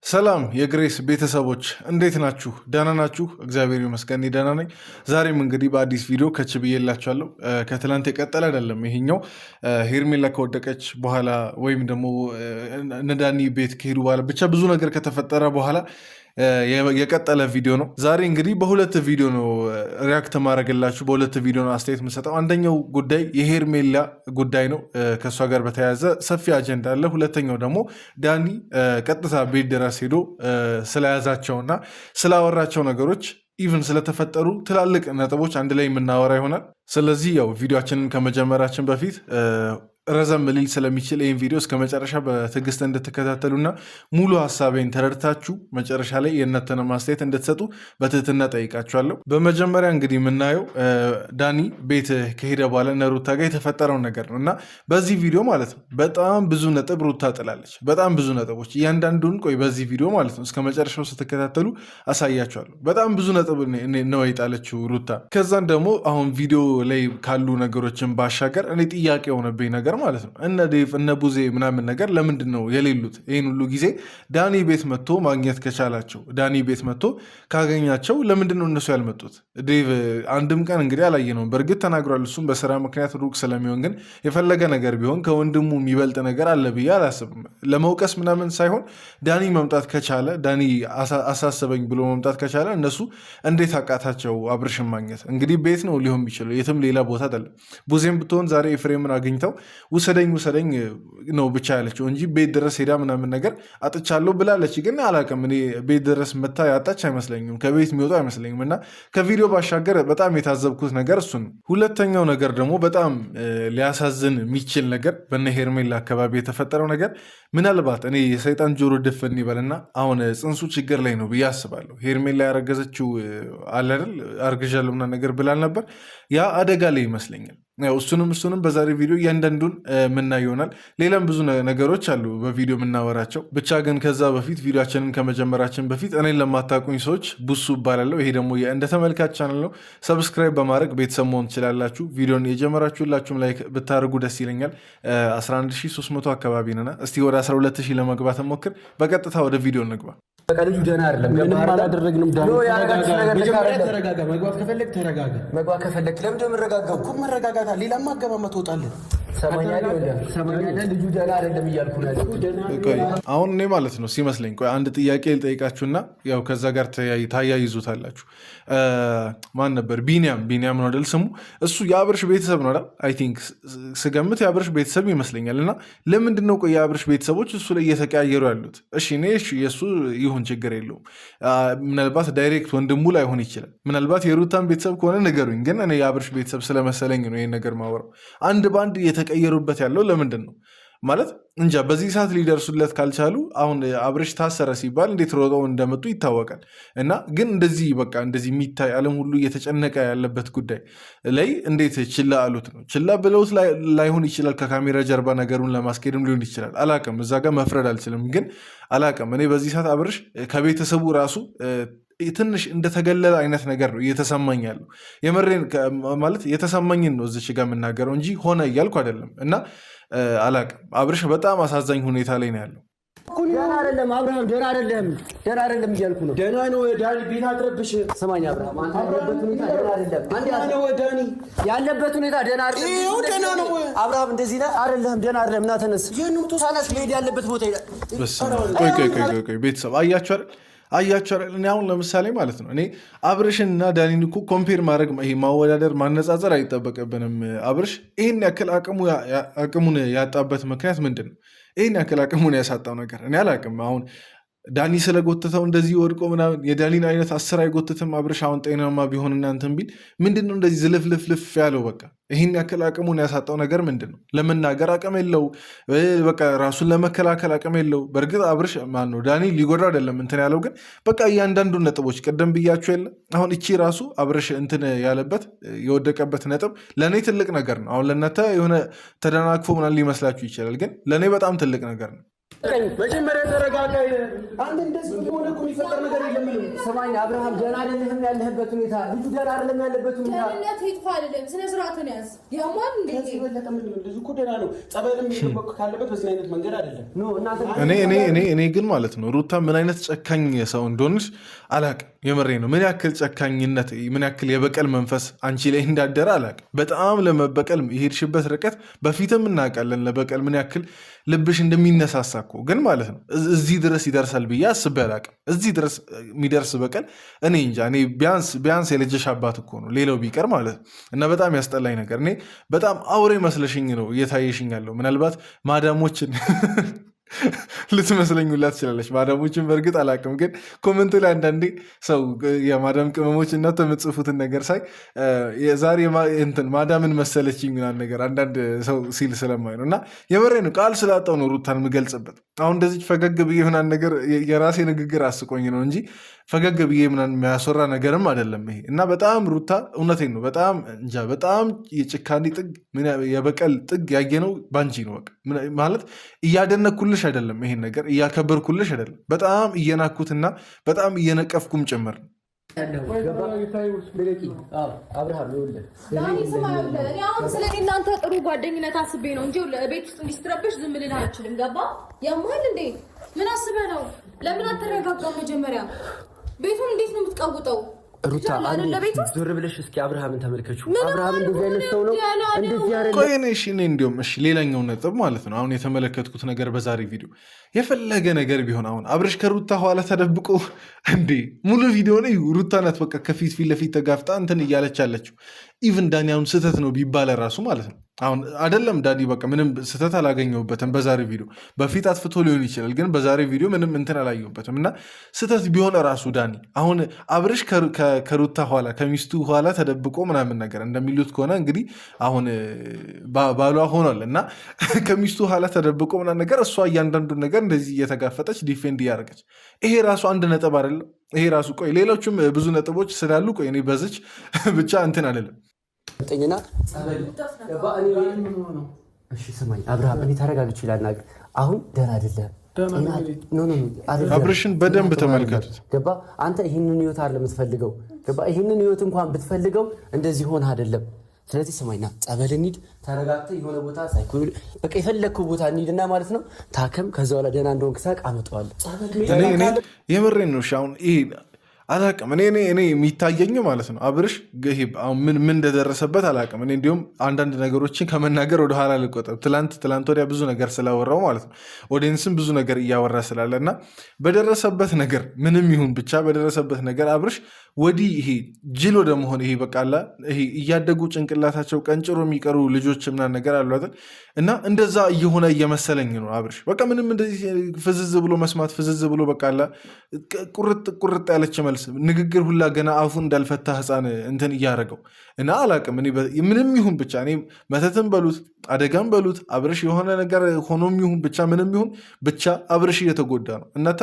ሰላም የግሬስ ቤተሰቦች እንዴት ናችሁ? ደህና ናችሁ? እግዚአብሔር ይመስገን ደህና ነኝ። ዛሬም እንግዲህ በአዲስ ቪዲዮ ከች ብዬላችኋለሁ። ከትላንት የቀጠለ አይደለም ይሄኛው። ሄርሜላ ከወደቀች በኋላ ወይም ደግሞ እነ ዳኒ ቤት ከሄዱ በኋላ ብቻ ብዙ ነገር ከተፈጠረ በኋላ የቀጠለ ቪዲዮ ነው። ዛሬ እንግዲህ በሁለት ቪዲዮ ነው ሪያክት ማድረግላችሁ፣ በሁለት ቪዲዮ ነው አስተያየት የምሰጠው። አንደኛው ጉዳይ የሄርሜላ ጉዳይ ነው፣ ከእሷ ጋር በተያያዘ ሰፊ አጀንዳ አለ። ሁለተኛው ደግሞ ዳኒ ቀጥታ ቤት ድረስ ሄዶ ስለያዛቸውና ስላወራቸው ነገሮች ኢቭን ስለተፈጠሩ ትላልቅ ነጥቦች አንድ ላይ የምናወራ ይሆናል። ስለዚህ ያው ቪዲዮችንን ከመጀመራችን በፊት ረዘም ሊል ስለሚችል ይህን ቪዲዮ እስከ መጨረሻ በትዕግስት እንድትከታተሉና ሙሉ ሀሳቤን ተረድታችሁ መጨረሻ ላይ የእናንተን ማስተያየት እንድትሰጡ በትህትና ጠይቃችኋለሁ። በመጀመሪያ እንግዲህ የምናየው ዳኒ ቤት ከሄደ በኋላ እነ ሩታ ጋር የተፈጠረውን ነገር ነው እና በዚህ ቪዲዮ ማለት ነው በጣም ብዙ ነጥብ ሩታ ጥላለች። በጣም ብዙ ነጥቦች እያንዳንዱን በዚህ ቪዲዮ ማለት ነው እስከ መጨረሻው ስትከታተሉ አሳያችኋለሁ። በጣም ብዙ ነጥብ ነው የጣለችው ሩታ። ከዛን ደግሞ አሁን ቪዲዮ ላይ ካሉ ነገሮችን ባሻገር እኔ ጥያቄ የሆነብኝ ነገር ማለት ነው እነ ዴቭ እነ ቡዜ ምናምን ነገር ለምንድን ነው የሌሉት? ይህን ሁሉ ጊዜ ዳኒ ቤት መጥቶ ማግኘት ከቻላቸው ዳኒ ቤት መጥቶ ካገኛቸው ለምንድን ነው እነሱ ያልመጡት? ዴቭ አንድም ቀን እንግዲህ አላየነውም። በእርግጥ ተናግሯል፣ እሱም በስራ ምክንያት ሩቅ ስለሚሆን። ግን የፈለገ ነገር ቢሆን ከወንድሙ የሚበልጥ ነገር አለ ብዬ አላስብም። ለመውቀስ ምናምን ሳይሆን ዳኒ መምጣት ከቻለ ዳኒ አሳሰበኝ ብሎ መምጣት ከቻለ እነሱ እንዴት አቃታቸው አብርሽን ማግኘት? እንግዲህ ቤት ነው ሊሆን የሚችለው፣ የትም ሌላ ቦታ አይደለም። ቡዜም ብትሆን ዛሬ ኤፍሬምን አግኝተው ውሰደኝ ነው ብቻ ያለችው እንጂ ቤት ድረስ ሄዳ ምናምን ነገር አጥቻለሁ ብላለች። ግን አላውቅም፣ እኔ ቤት ድረስ መታ ያጣች አይመስለኝም፣ ከቤት የሚወጡ አይመስለኝም። እና ከቪዲዮ ባሻገር በጣም የታዘብኩት ነገር እሱ ነው። ሁለተኛው ነገር ደግሞ በጣም ሊያሳዝን የሚችል ነገር በነ ሄርሜላ አካባቢ የተፈጠረው ነገር ምናልባት እኔ የሰይጣን ጆሮ ድፍን ይበልና አሁን ጽንሱ ችግር ላይ ነው ብዬ አስባለሁ። ሄርሜላ ያረገዘችው አለ አይደል አርግዣለሁ ምናምን ነገር ብላል ነበር። ያ አደጋ ላይ ይመስለኛል። እሱንም በዛሬ ቪዲዮ እያንዳንዱን ምናይ ይሆናል። ሌላም ብዙ ነገሮች አሉ በቪዲዮ የምናወራቸው። ብቻ ግን ከዛ በፊት ቪዲዮችንን ከመጀመራችን በፊት እኔን ለማታውቁኝ ሰዎች ቡሱ እባላለሁ። ይሄ ደግሞ እንደ ተመልካች ቻናል ነው። ሰብስክራይብ በማድረግ ቤተሰብ መሆን ትችላላችሁ። ቪዲዮን የጀመራችሁላችሁም ላይክ ብታደርጉ ደስ ይለኛል። 11300 አካባቢ ነና እስቲ ወደ 12000 ለመግባት ሞክር። በቀጥታ ወደ ቪዲዮ እንግባ። ልጁ ደህና አይደለም። ምንም አላደረግንም። ተረጋጋ። መግባት ከፈለግ ተረጋጋ። መግባት ከፈለግ ለምን እንደምረጋጋው እኮ መረጋጋታ። ሌላማ አገባመት ወጣለን። ሰማኛለህ። ልጁ ደህና አይደለም እያልኩ ነው። አሁን እኔ ማለት ነው ሲመስለኝ፣ ቆይ አንድ ጥያቄ ልጠይቃችሁና ያው ከዛ ጋር ታያይዙታላችሁ። ማን ነበር? ቢኒያም ነው አይደል ስሙ? እሱ የአብርሽ ቤተሰብ ነው አይደል? አይ ቲንክ ስገምት የአብርሽ ቤተሰብ ይመስለኛል። እና ለምንድን ነው ቆይ የአብርሽ ቤተሰቦች እሱ ላይ እየተቀያየሩ ያሉት? እሺ እኔ የእሱ ይሁን ችግር የለውም። ምናልባት ዳይሬክት ወንድሙ ላይሆን ይችላል። ምናልባት የሩታን ቤተሰብ ከሆነ ንገሩኝ። ግን እኔ የአብርሽ ቤተሰብ ስለመሰለኝ ነው ይህን ነገር ማወራው። አንድ በአንድ እየተቀየሩበት ያለው ለምንድን ነው ማለት እንጃ። በዚህ ሰዓት ሊደርሱለት ካልቻሉ አሁን አብርሽ ታሰረ ሲባል እንዴት ሮጠው እንደመጡ ይታወቃል። እና ግን እንደዚህ በቃ እንደዚህ የሚታይ ዓለም ሁሉ እየተጨነቀ ያለበት ጉዳይ ላይ እንዴት ችላ አሉት ነው? ችላ ብለውት ላይሆን ይችላል። ከካሜራ ጀርባ ነገሩን ለማስኬድም ሊሆን ይችላል። አላቅም፣ እዛ ጋር መፍረድ አልችልም። ግን አላቅም፣ እኔ በዚህ ሰዓት አብርሽ ከቤተሰቡ ራሱ ትንሽ እንደተገለለ አይነት ነገር ነው እየተሰማኝ ያለው። የመሬን ማለት የተሰማኝን ነው እዚች ጋር የምናገረው እንጂ ሆነ እያልኩ አይደለም። እና አላቅም፣ አብርሽ በጣም አሳዛኝ ሁኔታ ላይ ነው ያለው። ደህና አይደለም አብርሃም፣ ደህና አይደለም እያልኩ ነው። ደህና ነው ዳኒ፣ ቤት አትረብሽ። ስማኝ አብርሃም፣ አንተ ያለበት ሁኔታ ደህና አይደለም። ዳኒ ያለበት ሁኔታ ደህና አይደለም። ይኸው ደህና ነው አብርሃም፣ እንደዚህ ነህ አይደለም? ደህና አይደለም። እና ተነስ፣ ይሄን ሳላስ መሄድ ያለበት ቦታ ይላል። ቆይ ቤተሰብ አያችሁ አይደል? እኔ አሁን ለምሳሌ ማለት ነው እኔ አብርሽን እና ዳኒን እኮ ኮምፔር ማድረግ ይሄ ማወዳደር ማነጻጸር አይጠበቅብንም። አብርሽ ይህን ያክል አቅሙን ያጣበት ምክንያት ምንድን ነው? ይህን ያክል አቅሙን ያሳጣው ነገር እኔ አላቅም። አሁን ዳኒ ስለጎተተው እንደዚህ ወድቆ ምናምን የዳኒን አይነት 10 አይጎትትም አብርሽ። አሁን ጤናማ ቢሆን እናንተን ቢል ምንድን ነው እንደዚህ ዝልፍልፍልፍ ያለው? በቃ ይህን ያክል አቅሙን ያሳጣው ነገር ምንድን ነው? ለመናገር አቅም የለው፣ በቃ ራሱን ለመከላከል አቅም የለው። በእርግጥ አብርሽ ማን ነው ዳኒ ሊጎዳ አይደለም እንትን ያለው፣ ግን በቃ እያንዳንዱ ነጥቦች ቅድም ብያችሁ የለ አሁን እቺ ራሱ አብርሽ እንትን ያለበት የወደቀበት ነጥብ ለእኔ ትልቅ ነገር ነው። አሁን ለእናንተ የሆነ ተደናቅፎ ምናምን ሊመስላችሁ ይችላል፣ ግን ለእኔ በጣም ትልቅ ነገር ነው። መጀመሪያ ተረጋጋ። አንተ እንደዚህ ሆነ እኮ የሚፈጠር ነገር የለም። ሰማኝ አብርሃም፣ ደህና አይደለህም ያለህበት ሁኔታ። ልጁ ደህና አይደለም ያለበት ሁኔታ። ደህንነት ይጥፋ አይደለም፣ ስነ ስርዓቱን ያዝ። ያማን እንዴ ልጁ እኮ ደህና ነው። ጸበልም ይጠበቅ ካለበት በዚህ አይነት መንገድ አይደለም። ኖ እናንተ እኔ ግን ማለት ነው ሩታ ምን አይነት ጨካኝ ሰው እንደሆነች አላቅም። የምሬ ነው። ምን ያክል ጨካኝነት፣ ምን ያክል የበቀል መንፈስ አንቺ ላይ እንዳደረ አላቅም። በጣም ለመበቀል የሄድሽበት ርቀት በፊትም እናውቃለን። ለበቀል ምን ያክል ልብሽ እንደሚነሳሳ እኮ ግን ማለት ነው እዚህ ድረስ ይደርሳል ብዬ አስቤ አላቅም። እዚህ ድረስ የሚደርስ በቀል እኔ እንጃ። እኔ ቢያንስ የልጅሽ አባት እኮ ነው፣ ሌላው ቢቀር ማለት ነው። እና በጣም ያስጠላኝ ነገር እኔ በጣም አውሬ መስለሽኝ ነው እየታየሽኝ ያለው። ምናልባት ማዳሞችን ልትመስለኝ ሁላ ትችላለች። ማዳሞችን በእርግጥ አላቅም፣ ግን ኮመንት ላይ አንዳንዴ ሰው የማዳም ቅመሞች እናንተ የምትጽፉትን ነገር ሳይ ዛሬ ማዳምን መሰለችኝ ምናምን ነገር አንዳንድ ሰው ሲል ስለማይ ነው። እና የመሬ ነው ቃል ስላጣው ነው ሩታን የምገልጽበት። አሁን እንደዚህ ፈገግ ብዬ ምናምን ነገር የራሴ ንግግር አስቆኝ ነው እንጂ ፈገግ ብዬ ምናምን የሚያስወራ ነገርም አይደለም ይሄ። እና በጣም ሩታ እውነቴን ነው በጣም እንጃ፣ በጣም የጭካኔ ጥግ የበቀል ጥግ ያየነው ባንቺ ነው። በቃ ማለት እያደነኩልሽ አይደለም፣ ይሄን ነገር እያከበርኩልሽ አይደለም፣ በጣም እየናኩትና በጣም እየነቀፍኩም ጭምር ነው። እናንተ ጥሩ ጓደኝነት አስቤ ነው እንጂ ቤት ውስጥ እንዲስትረብሽ ዝም ልል አልችልም። ገባ? ያማል እንዴ? ምን አስበህ ነው? ለምን አትረጋጋም? መጀመሪያ ቤቱን እንዴት ነው የምትቀውጠው? ሩታ ዞር ብለሽ እስኪ አብርሃምን ተመልከቹ። አብርሃም እንደዚህ አይነት ሰው ነው እንደዚህ ያረለ። ቆይ እሺ፣ እንዲያውም እሺ፣ ሌላኛው ነጥብ ማለት ነው አሁን የተመለከትኩት ነገር በዛሬ ቪዲዮ የፈለገ ነገር ቢሆን አሁን አብርሽ ከሩታ ኋላ ተደብቆ እንዴ ሙሉ ቪዲዮ ነው ሩታ ናት በቃ ከፊት ለፊት ተጋፍጣ እንትን እያለች አለችው። ኢቭን ዳኒ አሁን ስህተት ነው ቢባለ ራሱ ማለት ነው አሁን አይደለም ዳኒ በቃ ምንም ስህተት አላገኘሁበትም በዛሬ ቪዲዮ። በፊት አጥፍቶ ሊሆን ይችላል፣ ግን በዛሬ ቪዲዮ ምንም እንትን አላየሁበትም። እና ስህተት ቢሆን ራሱ ዳኒ አሁን አብርሽ ከሩታ ኋላ ከሚስቱ ኋላ ተደብቆ ምናምን ነገር እንደሚሉት ከሆነ እንግዲህ አሁን ባሏ ሆኗል እና ከሚስቱ ኋላ ተደብቆ ምናምን ነገር እሷ እያንዳንዱን ነገር እንደዚህ እየተጋፈጠች ዲፌንድ እያደረገች ይሄ ራሱ አንድ ነጥብ አይደለም። ይሄ ራሱ ቆይ ሌሎችም ብዙ ነጥቦች ስላሉ ቆይ እኔ በዝች ብቻ እንትን አይደለም። እሺ ስማኝ አብርሃም፣ እኔ ተረጋግቼ ላናግር። አሁን ደህና አይደለም። አብርሽን በደንብ ተመልከቱት። ገባ? አንተ ይህንን ህይወት አይደለም የምትፈልገው። ገባ? ይህንን ህይወት እንኳን ብትፈልገው እንደዚህ ሆነ አይደለም። ስለዚህ ስማኝና ጸበል እንሂድ፣ ተረጋግተህ የሆነ ቦታ ሳይኮል በቃ የፈለግከው ቦታ እንሂድና ማለት ነው ታከም። ከዛ በኋላ ደህና እንደሆንክ ሳቅ አመጣዋለሁ። እኔ የምሬን ነው። አሁን ይሄ አላቅም እኔ የሚታየኝ ማለት ነው አብርሽ ምን እንደደረሰበት አላቅም። እኔ እንዲሁም አንዳንድ ነገሮችን ከመናገር ወደኋላ ልቆጠብ። ትላንት ወዲያ ብዙ ነገር ስላወራው ማለት ነው ኦዲየንስም ብዙ ነገር እያወራ ስላለ እና በደረሰበት ነገር ምንም ይሁን ብቻ በደረሰበት ነገር አብርሽ ወዲህ ይሄ ጅል ወደ መሆን ይሄ በቃላ ይሄ እያደጉ ጭንቅላታቸው ቀንጭሮ የሚቀሩ ልጆች ምናምን ነገር አሉ አይደል? እና እንደዛ እየሆነ እየመሰለኝ ነው አብርሽ። በቃ ምንም እንደዚህ ፍዝዝ ብሎ መስማት ፍዝዝ ብሎ በቃላ ቁርጥ ያለች መልስ ንግግር ሁላ ገና አፉ እንዳልፈታ ህፃን እንትን እያደረገው እና አላቅም። ምንም ይሁን ብቻ እኔ መተትም በሉት አደጋም በሉት አብርሽ የሆነ ነገር ሆኖም ይሁን ብቻ ምንም ይሁን ብቻ አብርሽ እየተጎዳ ነው። እናንተ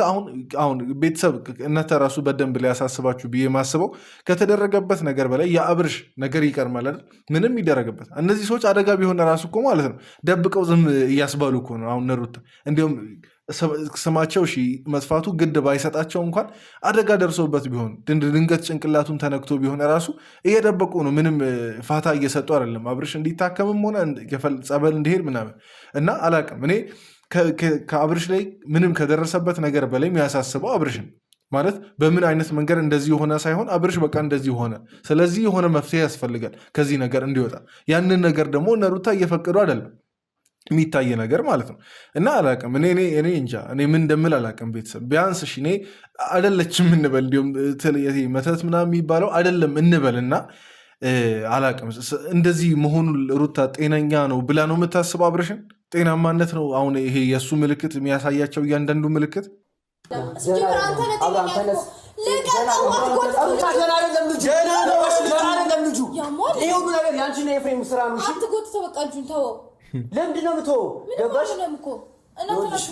አሁን ቤተሰብ እናንተ ራሱ በደንብ ሊያሳስባችሁ ብዬ ማስበው ከተደረገበት ነገር በላይ የአብርሽ ነገር ይቀርማል አይደል? ምንም ይደረግበት እነዚህ ሰዎች አደጋ ቢሆን ራሱ እኮ ማለት ነው ደብቀው ዝም እያስባሉ እኮ ነው። አሁን ነሩት እንዲሁም ስማቸው መጥፋቱ ግድ ባይሰጣቸው እንኳን አደጋ ደርሶበት ቢሆን ድንገት ጭንቅላቱን ተነክቶ ቢሆን ራሱ እየደበቁ ነው። ምንም ፋታ እየሰጡ አይደለም አብርሽ እንዲታከምም ሆነ ጸበል እንዲሄድ ምናምን እና አላቅም። እኔ ከአብርሽ ላይ ምንም ከደረሰበት ነገር በላይ የሚያሳስበው አብርሽን ማለት በምን አይነት መንገድ እንደዚህ የሆነ ሳይሆን አብርሽ በቃ እንደዚህ ሆነ፣ ስለዚህ የሆነ መፍትሄ ያስፈልጋል ከዚህ ነገር እንዲወጣ። ያንን ነገር ደግሞ እነ ሩታ እየፈቀዱ አይደለም የሚታይ ነገር ማለት ነው። እና አላቅም እኔ እንጃ እኔ ምን እንደምል አላቅም። ቤተሰብ ቢያንስ እኔ አደለችም እንበል እንዲሁም መተት ምናምን የሚባለው አደለም እንበል እና አላቅም እንደዚህ መሆኑ ሩታ ጤነኛ ነው ብላ ነው የምታስበው? አብርሽን ጤናማነት ነው አሁን ይሄ የእሱ ምልክት የሚያሳያቸው እያንዳንዱ ምልክት ለምንድን ነው የምትወው? ገባሽ?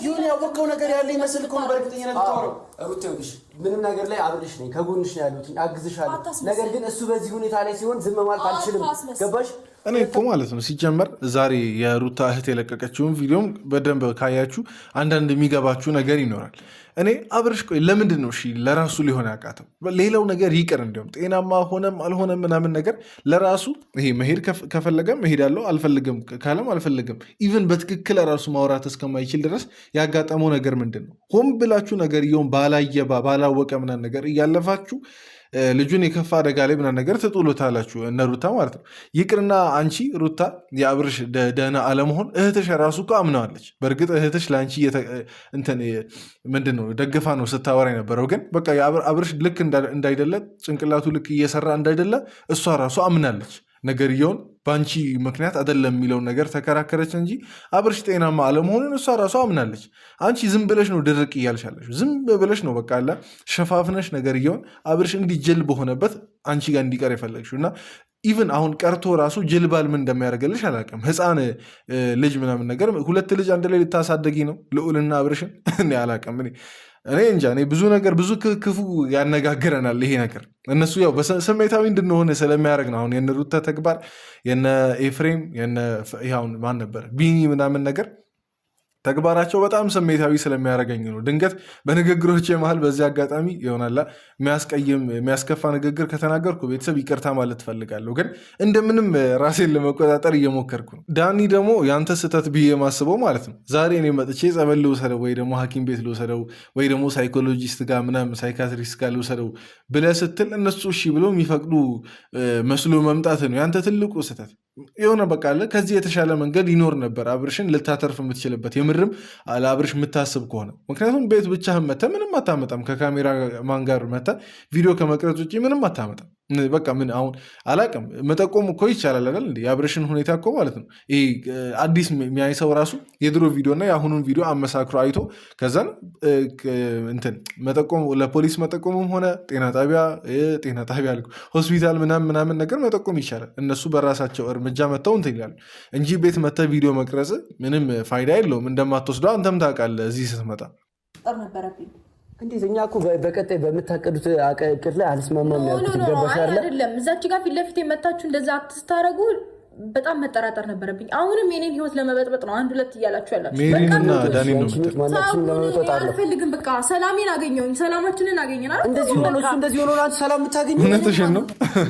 ይሁን ያወቀው ነገር ያለ ይመስል እኮ ነው። በእርግጠኝነት ተወው ሩት፣ ይኸውልሽ ምንም ነገር ላይ አብርሽ ነኝ፣ ከጎንሽ ነው ያሉት፣ አግዝሻለሁ። ነገር ግን እሱ በዚህ ሁኔታ ላይ ሲሆን ዝም ማለት አልችልም። ገባሽ? እኔ እኮ ማለት ነው ሲጀመር ዛሬ የሩታ እህት የለቀቀችውን ቪዲዮም በደንብ ካያችሁ አንዳንድ የሚገባችሁ ነገር ይኖራል። እኔ አብርሽ ቆይ ለምንድን ነው ለራሱ ሊሆን ያቃተው? ሌላው ነገር ይቅር፣ እንዲሁም ጤናማ ሆነም አልሆነም ምናምን ነገር ለራሱ ይሄ መሄድ ከፈለገም እሄዳለሁ አልፈልግም ካለም አልፈልግም፣ ኢቨን በትክክል ራሱ ማውራት እስከማይችል ድረስ ያጋጠመው ነገር ምንድን ነው? ሆን ብላችሁ ነገር እየውን ባላወቀ ምናምን ነገር እያለፋችሁ ልጁን የከፋ አደጋ ላይ ምናምን ነገር ትጥሉታላችሁ እነ ሩታ ማለት ነው። ይቅርና አንቺ ሩታ የአብርሽ ደህና አለመሆን እህትሽ ራሱ እኮ አምነዋለች። በእርግጥ እህትሽ ለአንቺ ምንድን ነው ደግፋ ነው ስታወራ የነበረው፣ ግን በቃ አብርሽ ልክ እንዳይደለ ጭንቅላቱ ልክ እየሰራ እንዳይደለ እሷ ራሱ አምናለች። ነገርየውን በአንቺ ምክንያት አይደለም የሚለውን ነገር ተከራከረች እንጂ አብርሽ ጤናማ አለመሆኑን እሷ ራሷ አምናለች። አንቺ ዝም ብለሽ ነው ድርቅ እያልሻለሽ፣ ዝም ብለሽ ነው በቃ አለ ሸፋፍነሽ ነገርየውን አብርሽ እንዲጀል በሆነበት አንቺ ጋር እንዲቀር የፈለግሽው እና ኢቨን አሁን ቀርቶ ራሱ ጅልባል ምን እንደሚያደርገልሽ አላውቅም። ህፃን ልጅ ምናምን ነገር 2 ልጅ አንድ ላይ ልታሳደጊ ነው ልዑልና አብርሽን እኔ አላውቅም። እኔ እንጃ እኔ ብዙ ነገር ብዙ ክፉ ያነጋግረናል ይሄ ነገር። እነሱ ያው ስሜታዊ እንድንሆን ስለሚያደርግ ነው። አሁን የነ ሩታ ተግባር የነ ኤፍሬም ሁን ማን ነበር ቢኒ ምናምን ነገር ተግባራቸው በጣም ስሜታዊ ስለሚያደርገኝ ነው። ድንገት በንግግሮች መሀል በዚህ አጋጣሚ ይሆናላ የሚያስከፋ ንግግር ከተናገርኩ ቤተሰብ ይቅርታ ማለት ፈልጋለሁ። ግን እንደምንም ራሴን ለመቆጣጠር እየሞከርኩ ነው። ዳኒ ደግሞ ያንተ ስህተት ብዬ የማስበው ማለት ነው ዛሬ እኔ መጥቼ ጸበል ልውሰደው ወይ ደግሞ ሐኪም ቤት ልውሰደው ወይ ደግሞ ሳይኮሎጂስት ጋር ምናምን ሳይካትሪስት ጋር ልውሰደው ብለህ ስትል እነሱ እሺ ብሎ የሚፈቅዱ መስሎ መምጣት ነው ያንተ ትልቁ ስህተት። የሆነ በቃ አለ ከዚህ የተሻለ መንገድ ይኖር ነበር አብርሽን ልታተርፍ የምትችልበት የምርም ለአብርሽ የምታስብ ከሆነ። ምክንያቱም ቤት ብቻህን መተህ ምንም አታመጣም። ከካሜራ ማን ጋር መተህ ቪዲዮ ከመቅረጽ ውጭ ምንም አታመጣም። በቃ ምን አሁን አላቅም መጠቆም እኮ ይቻላል አይደል እንዴ? የአብርሽን ሁኔታ እኮ ማለት ነው ይሄ አዲስ የሚያይ ሰው ራሱ የድሮ ቪዲዮ እና የአሁኑን ቪዲዮ አመሳክሮ አይቶ ከዛን መጠቆም ለፖሊስ መጠቆምም ሆነ ጤና ጣቢያ ሆስፒታል ምናምን ነገር መጠቆም ይቻላል። እነሱ በራሳቸው እርምጃ መተው እንትን ይላሉ እንጂ ቤት መተህ ቪዲዮ መቅረጽ ምንም ፋይዳ የለውም። እንደማትወስደው አንተም ታውቃለህ። እዚህ ስትመጣ ነበረብኝ እንዴት እኛ እኮ በቀጣይ በምታቀዱት እቅድ ላይ አልስማማም ያልኩት ገባሽ አይደለም? እዛች ጋር ፊት ለፊት የመታችሁ እንደዛ አትስታረጉ በጣም መጠራጠር ነበረብኝ። አሁንም የኔን ህይወት ለመበጥበጥ ነው 1-2 እያላችሁ ያላችሁ። ሜሪና ዳኒ ነው አልፈልግም። በቃ ሰላሜን አገኘሁኝ፣ ሰላማችንን አገኘናል። እንደዚህ ሆኖ አንቺ ሰላም የምታገኘው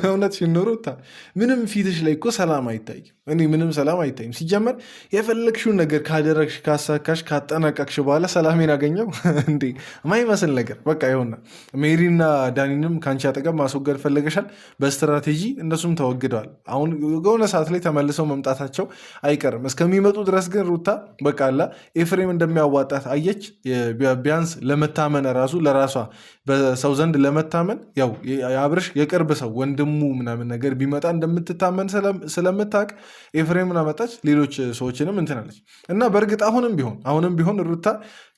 እውነትሽን ነው ሩታ። ምንም ፊትሽ ላይ እኮ ሰላም አይታይም። እኔ ምንም ሰላም አይታይም። ሲጀመር የፈለግሽውን ነገር ካደረግሽ ካሳካሽ ካጠናቀቅሽ በኋላ ሰላሜን አገኘው እንዴ ማይመስል ነገር። በቃ ይሆና ሜሪና ዳኒንም ከአንቺ አጠገብ ማስወገድ ፈለገሻል በስትራቴጂ። እነሱም ተወግደዋል። አሁን የሆነ ሰዓት ላይ ተመልሰው መምጣታቸው አይቀርም። እስከሚመጡ ድረስ ግን ሩታ በቃ አላ ኤፍሬም እንደሚያዋጣት አየች። ቢያንስ ለመታመን ራሱ ለራሷ በሰው ዘንድ ለመታመን ያው የአብርሽ የቅርብ ሰው ወንድሙ ምናምን ነገር ቢመጣ እንደምትታመን ስለምታውቅ ኤፍሬምን አመጣች። ሌሎች ሰዎችንም እንትናለች እና በእርግጥ አሁንም ቢሆን ሩታ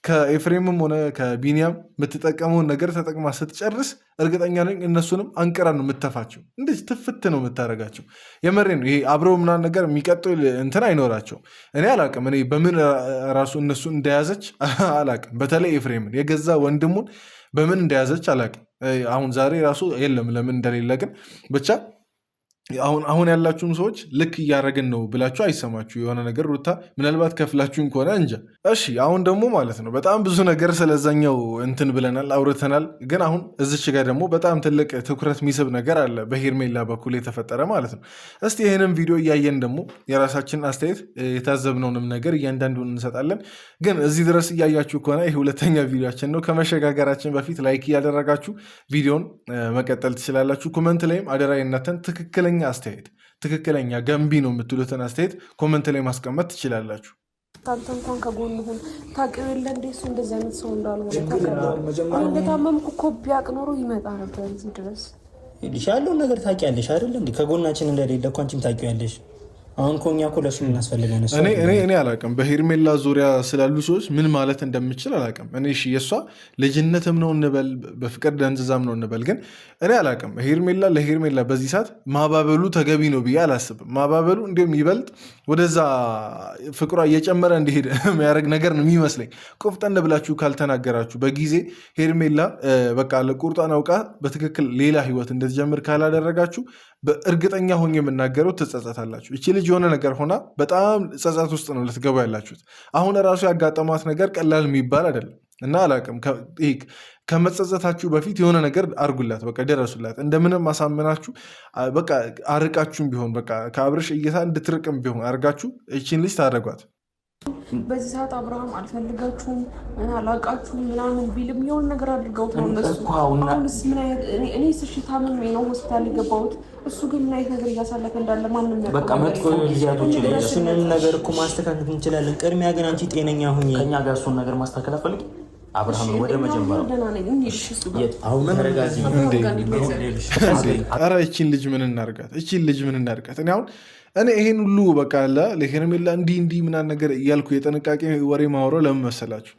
ከኤፍሬምም ሆነ ከቢኒያም የምትጠቀመውን ነገር ተጠቅማ ስትጨርስ እርግጠኛ ነኝ እነሱንም አንቅራ ነው የምተፋቸው። እንደዚህ ትፍት ነው የምታደርጋቸው። የመሬ ነው ይሄ አብረው ምናምን ነገር የሚቀጥል እንትን አይኖራቸው። እኔ አላቅም እኔ በምን ራሱ እነሱ እንደያዘች አላቅም። በተለይ ኤፍሬምን የገዛ ወንድሙን በምን እንደያዘች አላቅም። አሁን ዛሬ ራሱ የለም ለምን እንደሌለ ግን ብቻ አሁን ያላችሁም ሰዎች ልክ እያደረግን ነው ብላችሁ አይሰማችሁ የሆነ ነገር ሩታ ምናልባት ከፍላችሁን ከሆነ እንጃ። እሺ አሁን ደግሞ ማለት ነው በጣም ብዙ ነገር ስለዛኛው እንትን ብለናል አውርተናል። ግን አሁን እዚች ጋር ደግሞ በጣም ትልቅ ትኩረት የሚስብ ነገር አለ በሄርሜላ በኩል የተፈጠረ ማለት ነው። እስቲ ይህንም ቪዲዮ እያየን ደግሞ የራሳችን አስተያየት የታዘብነውንም ነገር እያንዳንዱን እንሰጣለን። ግን እዚህ ድረስ እያያችሁ ከሆነ ይህ 2ኛ ቪዲዮችን ነው። ከመሸጋገራችን በፊት ላይክ እያደረጋችሁ ቪዲዮን መቀጠል ትችላላችሁ። ኮመንት ላይም አደራ የእናንተን ትክክለኛ ገንቢ ነው የምትሉትን አስተያየት ኮመንት ላይ ማስቀመጥ ትችላላችሁ። አንተ እንኳን ከጎን ሁን ታውቂው የለ እንደ እሱ እንደዚህ አይነት ሰው እንዳልሆነ እንደታመምኩ እኮ ቢያውቅ ኖሮ ይመጣ ነበር እዚህ ድረስ። ያለውን ነገር ታውቂያለሽ አይደል እንዴ? ከጎናችን እንደሌለ እኮ አንቺም ታውቂያለሽ። አሁን ኮኛ እኮ ለሱ ምን ያስፈልጋል? እኔ አላውቅም በሄርሜላ ዙሪያ ስላሉ ሰዎች ምን ማለት እንደምችል አላውቅም። እኔ እሺ የእሷ ልጅነትም ነው እንበል በፍቅር ደንዝዛም ነው እንበል፣ ግን እኔ አላውቅም ለሄርሜላ በዚህ ሰዓት ማባበሉ ተገቢ ነው ብዬ አላስብም። ማባበሉ እንዲሁም ይበልጥ ወደዛ ፍቅሯ እየጨመረ እንዲሄድ የሚያደርግ ነገር ነው የሚመስለኝ። ቆፍጠን ብላችሁ ካልተናገራችሁ በጊዜ ሄርሜላ በቃ ለቁርጧን አውቃ በትክክል ሌላ ህይወት እንድትጀምር ካላደረጋችሁ በእርግጠኛ ሆኜ የምናገረው ትጸጸታላችሁ። እቺ ልጅ የሆነ ነገር ሆና በጣም ጸጸት ውስጥ ነው ልትገባ ያላችሁት። አሁን ራሱ ያጋጠማት ነገር ቀላል የሚባል አይደለም እና አላቅም ከመጸጸታችሁ በፊት የሆነ ነገር አርጉላት፣ በቃ ደረሱላት። እንደምንም አሳምናችሁ በቃ አርቃችሁም ቢሆን በቃ ከአብርሽ እይታ እንድትርቅም ቢሆን አርጋችሁ እቺን ልጅ ታደርጓት። በዚህ ሰዓት አብርሃም አልፈልጋችሁም አላቃችሁም ምናምን ቢልም የሆነ ነገር አድርገውት ነው እነሱ። አሁንስ ምን አይነት እኔ ስሺ ታምሜ ነው ሆስፒታል የገባሁት። እሱ ግን ምን አይነት ነገር እያሳለፈ እንዳለ ማንም ያውቃል። በቃ መጥፎ ጊዜያቶች ላይ እሱን ነገር እኮ ማስተካከል እንችላለን። ቅድሚያ ግን አንቺ ጤነኛ ሁኚ። ከኛ ጋር እሱን ነገር ማስተካከል አፈልግ። አብርሃም ወደ መጀመሪያው አሁን ተረጋጊ። ኧረ እቺን ልጅ ምን እናርጋት? እኔ ይሄን ሁሉ በቃ ለሄርሜላ እንዲህ ምናምን ነገር እያልኩ የጥንቃቄ ወሬ ማውራው ለምን መሰላችሁ?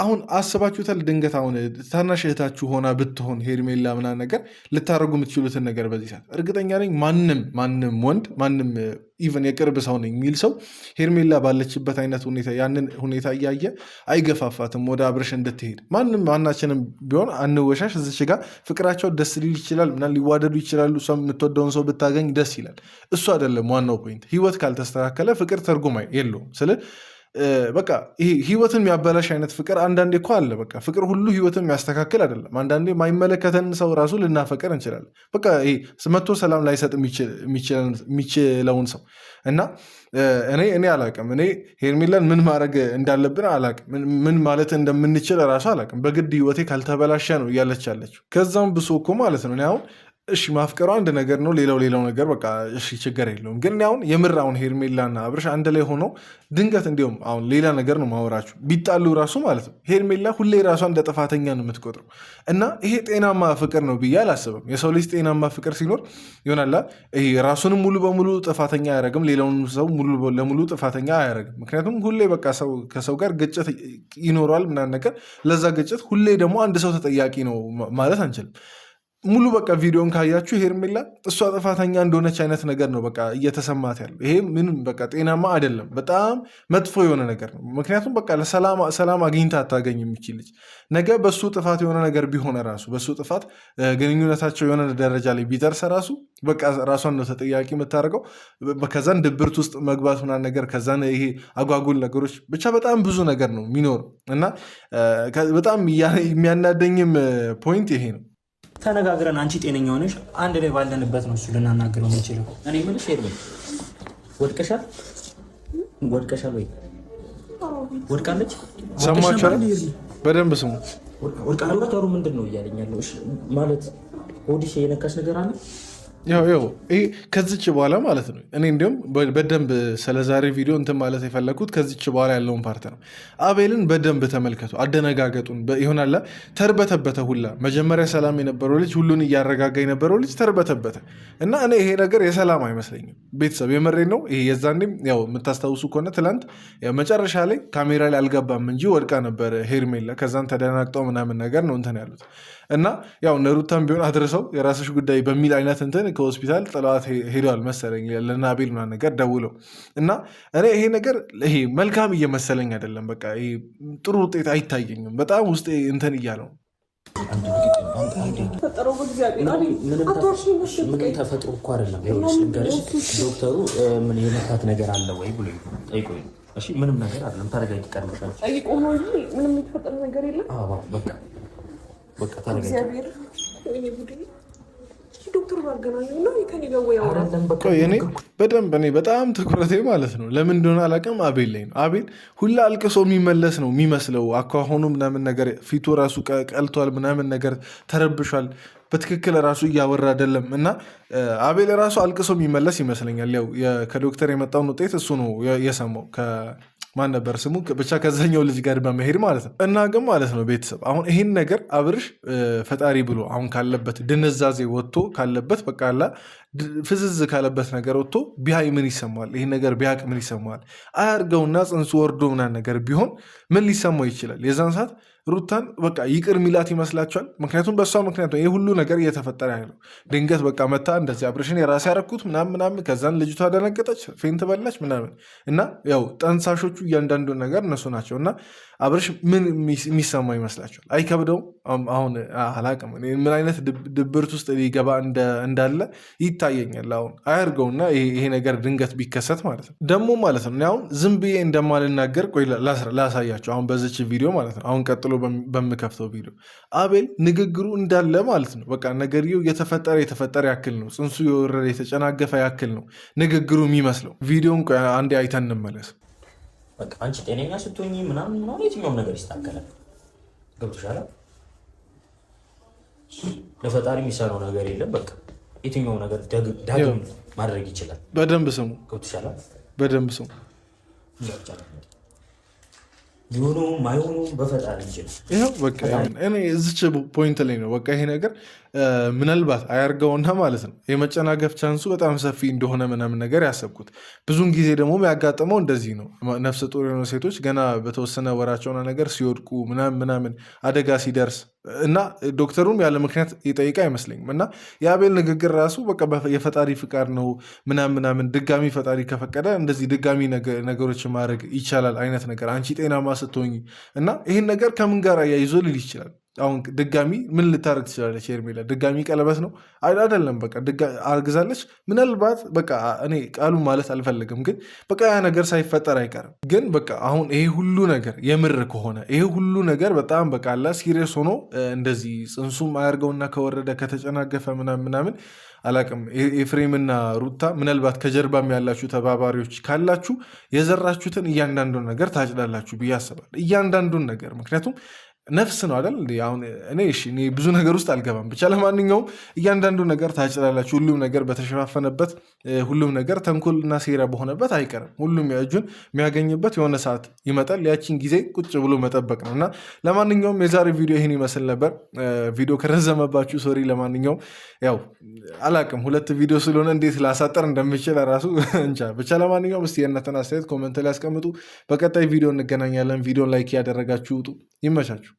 አሁን አስባችሁታል? ድንገት አሁን ታናሽ እህታችሁ ሆና ብትሆን ሄርሜላ ምናምን ነገር ልታደርጉ የምትችሉትን ነገር በዚህ ሰዓት እርግጠኛ ነኝ ማንም ወንድ ማንም ኢቨን የቅርብ ሰው ነኝ የሚል ሰው ሄርሜላ ባለችበት አይነት ሁኔታ ያንን ሁኔታ እያየ አይገፋፋትም ወደ አብርሽ እንድትሄድ። ማናችንም ቢሆን አንወሻሽ፣ እዚች ጋር ፍቅራቸው ደስ ሊል ይችላል ምናምን ሊዋደዱ ይችላሉ። እሷ የምትወደውን ሰው ብታገኝ ደስ ይላል። እሱ አይደለም ዋናው ፖይንት። ህይወት ካልተስተካከለ ፍቅር ትርጉም የለውም። በቃ ይሄ ህይወትን የሚያበላሽ አይነት ፍቅር አንዳንዴ እኮ አለ። በቃ ፍቅር ሁሉ ህይወትን የሚያስተካክል አይደለም። አንዳንዴ የማይመለከተን ሰው ራሱ ልናፈቅር እንችላለን። በቃ ይሄ መቶ ሰላም ላይሰጥ የሚችለውን ሰው እና እኔ አላቅም። እኔ ሄርሜላን ምን ማድረግ እንዳለብን አላቅም። ምን ማለት እንደምንችል ራሱ አላቅም። በግድ ህይወቴ ካልተበላሸ ነው እያለች ያለችው። ከዛም ብሶ እኮ ማለት ነው እኔ አሁን እሺ ማፍቀሩ አንድ ነገር ነው። ሌላው ነገር በቃ እሺ ችግር የለውም። ግን አሁን የምር አሁን ሄርሜላና አብርሽ አንድ ላይ ሆኖ ድንገት እንዲሁም አሁን ሌላ ነገር ነው ማወራችሁ ቢጣሉ ራሱ ማለት ነው ሄርሜላ ሁሌ ራሷ እንደ ጥፋተኛ ነው የምትቆጥረው እና ይሄ ጤናማ ፍቅር ነው ብዬ አላስብም። የሰው ልጅ ጤናማ ፍቅር ሲኖር ይሆናላ ይሄ ራሱንም ሙሉ በሙሉ ጥፋተኛ አያደርግም፣ ሌላውን ሰው ሙሉ ለሙሉ ጥፋተኛ አያደርግም። ምክንያቱም ሁሌ በቃ ሰው ከሰው ጋር ግጭት ይኖረዋል ምናምን ነገር። ለዛ ግጭት ሁሌ ደግሞ አንድ ሰው ተጠያቂ ነው ማለት አንችልም። ሙሉ በቃ ቪዲዮን ካያችሁ ሄርሜላ እሷ ጥፋተኛ እንደሆነች አይነት ነገር ነው በቃ እየተሰማት ያለው። ይሄ ምንም በቃ ጤናማ አይደለም፣ በጣም መጥፎ የሆነ ነገር ነው። ምክንያቱም በቃ ሰላም አግኝታ አታገኝ የሚችል ልጅ ነገ በሱ ጥፋት የሆነ ነገር ቢሆነ ራሱ በሱ ጥፋት ግንኙነታቸው የሆነ ደረጃ ላይ ቢደርስ ራሱ በቃ ራሷን ነው ተጠያቂ የምታደርገው። ከዛን ድብርት ውስጥ መግባት ምናምን ነገር ከዛን ይሄ አጓጉል ነገሮች ብቻ በጣም ብዙ ነገር ነው የሚኖረው እና በጣም የሚያናደኝም ፖይንት ይሄ ነው። ተነጋግረን አንቺ ጤነኛ ሆነሽ አንድ ላይ ባለንበት ነው እሱ ልናናግረው የምንችለው። እኔ የምልሽ ሄርሜላ ወድቀሻል ወይ? ወድቃለች። ሰማችኋል? በደንብ ስሙ። ዶክተሩ ምንድን ነው እያለኝ ያለው ማለት ሆድሽ የነካሽ ነገር አለ? ይኸው ከዚች በኋላ ማለት ነው እኔ እንዲሁም በደንብ ስለዛሬ ቪዲዮ እንትን ማለት የፈለግኩት ከዚች በኋላ ያለውን ፓርት ነው። አቤልን በደንብ ተመልከቱ። አደነጋገጡን ይሆናላ ተርበተበተ ሁላ። መጀመሪያ ሰላም የነበረው ልጅ ሁሉን እያረጋጋ የነበረው ልጅ ተርበተበተ እና እኔ ይሄ ነገር የሰላም አይመስለኝም። ቤተሰብ የመሬ ነው ይሄ። የዛኔም ያው የምታስታውሱ ከሆነ ትላንት መጨረሻ ላይ ካሜራ ላይ አልገባም እንጂ ወድቃ ነበር ሄርሜላ። ከዛን ተደናግጠው ምናምን ነገር ነው እንትን ያሉት እና ያው ነሩታም ቢሆን አድርሰው የራስሽ ጉዳይ በሚል አይነት እንትን ከሆስፒታል ጥለዋት ሄደዋል መሰለኝ ለናቤል ምናምን ነገር ደውለው እና እኔ ይሄ ነገር ይሄ መልካም እየመሰለኝ አይደለም። በቃ ይሄ ጥሩ ውጤት አይታየኝም። በጣም ውስጤ እንትን እያለው ምንም ተፈጥሮ እኮ አይደለም። ዶክተሩ ምን የመታት ነገር አለ ወይ ብሎ ጠይቆኝ፣ እሺ ምንም ነገር አይደለም ተረጋጊ። ቀርበሻል ጠይቆ ነው እንጂ ምንም የተፈጠረ ነገር የለም። አዎ በቃ በደንብ እኔ በጣም ትኩረቴ ማለት ነው ለምን እንደሆነ አላውቅም አቤል ላይ ነው። አቤል ሁላ አልቅሶ የሚመለስ ነው የሚመስለው አኳሆኑ ምናምን ነገር ፊቱ ራሱ ቀልቷል ምናምን ነገር ተረብሿል። በትክክል ራሱ እያወራ አይደለም እና አቤል ራሱ አልቅሶ የሚመለስ ይመስለኛል። ያው ከዶክተር የመጣውን ውጤት እሱ ነው የሰማው ማን ነበር ስሙ ብቻ ከዛኛው ልጅ ጋር በመሄድ ማለት ነው። እና ግን ማለት ነው ቤተሰብ አሁን ይህን ነገር አብርሽ ፈጣሪ ብሎ አሁን ካለበት ድንዛዜ ወጥቶ ካለበት በቃ ፍዝዝ ካለበት ነገር ወጥቶ ቢያይ ምን ይሰማል? ይህን ነገር ቢያቅ ምን ይሰማል? አያርገውና ጽንሱ ወርዶ ምናምን ነገር ቢሆን ምን ሊሰማው ይችላል? የዛን ሰዓት ሩታን በቃ ይቅር ሚላት ይመስላችኋል? ምክንያቱም በእሷ ምክንያቱ ይህ ሁሉ ነገር እየተፈጠረ ያለው ድንገት በቃ መታ እንደዚህ አብርሽን የራሴ ያረኩት ምናምን ከዛን ልጅቷ ደነገጠች፣ ፌንት በላች ምናምን እና ያው ጠንሳሾቹ እያንዳንዱ ነገር እነሱ ናቸው። እና አብርሽ ምን የሚሰማ ይመስላችኋል? አይከብደውም? አሁን አላቅም ምን አይነት ድብርት ውስጥ ሊገባ እንዳለ ይታየኛል። አሁን አያርገውና ይሄ ነገር ድንገት ቢከሰት ማለት ነው ደግሞ ማለት ነው አሁን ዝም ብዬ እንደማልናገር ቆይ ላሳያቸው። አሁን በዚች ቪዲዮ ማለት ነው አሁን ቀጥሎ በምከፍተው ቪዲዮ አቤል ንግግሩ እንዳለ ማለት ነው በቃ ነገርየው የተፈጠረ ያክል ነው። ጽንሱ የወረደ የተጨናገፈ ያክል ነው ንግግሩ የሚመስለው። ቪዲዮን አንዴ አይተን እንመለስ። በቃ አንቺ ጤነኛ ስትሆኚ ምናምን የትኛውም ነገር ይስተካከላል። ገብቶሻል? ለፈጣሪ የሚሰራው ነገር የለም። በቃ የትኛው ነገር ዳግም ማድረግ ይችላል። በደንብ ስሙ። ገብቶሻል? በደንብ ስሙ። ሊሆነውም አይሆነውም በፈጣሪ ይችላል። ይኸው በቃ እኔ እዚች ፖይንት ላይ ነው በቃ ይሄ ነገር ምናልባት አያርገውና ማለት ነው የመጨናገፍ ቻንሱ በጣም ሰፊ እንደሆነ ምናምን ነገር ያሰብኩት። ብዙን ጊዜ ደግሞ የሚያጋጥመው እንደዚህ ነው። ነፍሰ ጡር የሆኑ ሴቶች ገና በተወሰነ ወራቸውና ነገር ሲወድቁ ምናምን አደጋ ሲደርስ እና ዶክተሩም ያለ ምክንያት ይጠይቅ አይመስለኝም። እና የአቤል ንግግር ራሱ በቃ የፈጣሪ ፍቃድ ነው ምናምን ድጋሚ ፈጣሪ ከፈቀደ እንደዚህ ድጋሚ ነገሮች ማድረግ ይቻላል አይነት ነገር አንቺ ጤናማ ስትሆኝ እና ይህን ነገር ከምን ጋር አያይዞ ሊል ይችላል። አሁን ድጋሚ ምን ልታደርግ ትችላለች ሄርሜላ? ድጋሚ ቀለበት ነው አይደለም? በቃ አርግዛለች ምናልባት በቃ እኔ ቃሉ ማለት አልፈልግም፣ ግን በቃ ያ ነገር ሳይፈጠር አይቀርም። ግን በቃ አሁን ይሄ ሁሉ ነገር የምር ከሆነ ይሄ ሁሉ ነገር በጣም በቃ አላ ሲሪየስ ሆኖ እንደዚህ ጽንሱም አያርገውና ከወረደ ከተጨናገፈ ምናምን አላቅም። ኤፍሬምና ሩታ ምናልባት ከጀርባም ያላችሁ ተባባሪዎች ካላችሁ የዘራችሁትን እያንዳንዱን ነገር ታጭዳላችሁ ብዬ አስባለሁ። እያንዳንዱን ነገር ምክንያቱም ነፍስ ነው አይደል? አሁን እኔ ብዙ ነገር ውስጥ አልገባም። ብቻ ለማንኛውም እያንዳንዱ ነገር ታጭላላችሁ። ሁሉም ነገር በተሸፋፈነበት ሁሉም ነገር ተንኮልና ሴራ በሆነበት አይቀርም። ሁሉም እጁን የሚያገኝበት የሆነ ሰዓት ይመጣል። ያቺን ጊዜ ቁጭ ብሎ መጠበቅ ነው እና ለማንኛውም የዛሬ ቪዲዮ ይህን ይመስል ነበር። ቪዲዮ ከረዘመባችሁ ሶሪ። ለማንኛውም ያው አላቅም 2 ቪዲዮ ስለሆነ እንዴት ላሳጠር እንደምችል ራሱ እንጃ። ብቻ ለማንኛውም እስቲ የእናንተን አስተያየት ኮመንት ላይ ያስቀምጡ። በቀጣይ ቪዲዮ እንገናኛለን። ቪዲዮን ላይክ ያደረጋችሁ ውጡ። ይመቻችሁ።